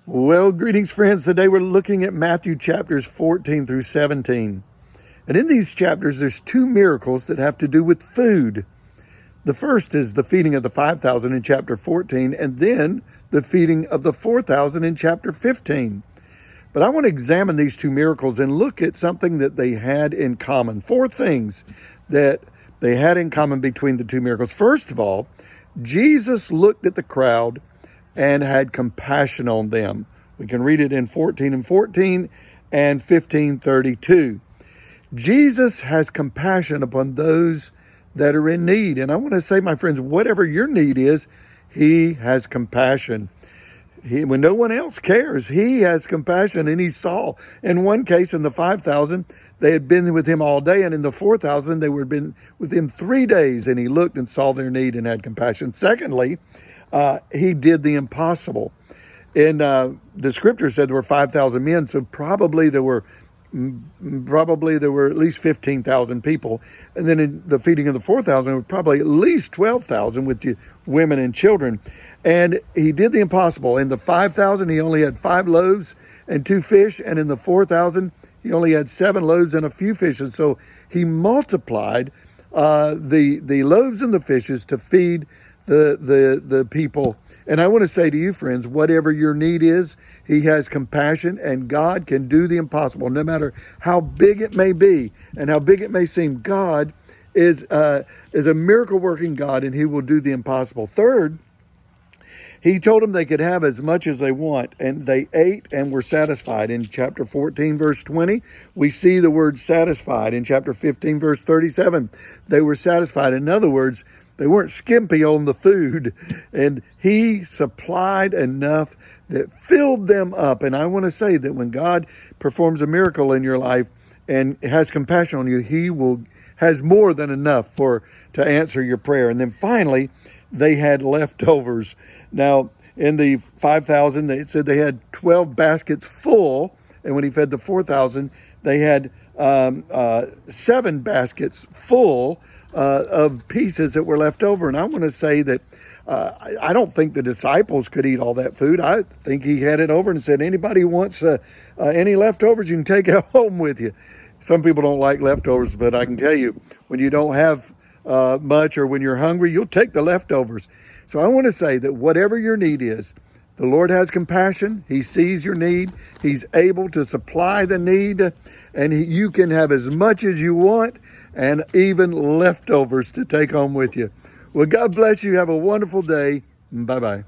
Well, greetings, friends. Today we're looking at Matthew chapters 14 through 17. And in these chapters, there's two miracles that have to do with food. The first is the feeding of the 5,000 in chapter 14, and then the feeding of the 4,000 in chapter 15. But I want to examine these two miracles and look at something that they had in common. Four things that they had in common between the two miracles. First of all, Jesus looked at the crowd and had compassion on them. We can read it in 14:14 and 15:32. Jesus has compassion upon those that are in need. And I want to say, my friends, whatever your need is, he has compassion. When no one else cares, he has compassion. And he saw, in one case, in the 5,000, they had been with him all day. And in the 4,000, they were been with him 3 days. And he looked and saw their need and had compassion. Secondly, he did the impossible. And the scripture said there were 5,000 men, so probably there were at least 15,000 people. And then in the feeding of the 4,000, there were probably at least 12,000 with the women and children. And he did the impossible. In the 5,000, he only had 5 loaves and 2 fish. And in the 4,000, he only had 7 loaves and a few fishes. So he multiplied the loaves and the fishes to feed the people. And I want to say to you, friends, whatever your need is, he has compassion, and God can do the impossible, no matter how big it may be and how big it may seem. God is a miracle working God, and he will do the impossible. Third, he told them they could have as much as they want, and they ate and were satisfied. In chapter 14, verse 20, we see the word satisfied. In chapter 15, verse 37, they were satisfied. In other words, they weren't skimpy on the food, and he supplied enough that filled them up. And I want to say that when God performs a miracle in your life and has compassion on you, he has more than enough to answer your prayer. And then finally, they had leftovers. Now, in the 5,000, it said they had 12 baskets full, and when he fed the 4,000, they had 7 baskets full of pieces that were left over. And I want to say that I don't think the disciples could eat all that food. I think he had it over and said, anybody who wants any leftovers, you can take it home with you. Some people don't like leftovers, but I can tell you, when you don't have much, or when you're hungry, you'll take the leftovers. So I want to say that whatever your need is, the Lord has compassion. He sees your need. He's able to supply the need, and you can have as much as you want and even leftovers to take home with you. Well, God bless you. Have a wonderful day. Bye-bye.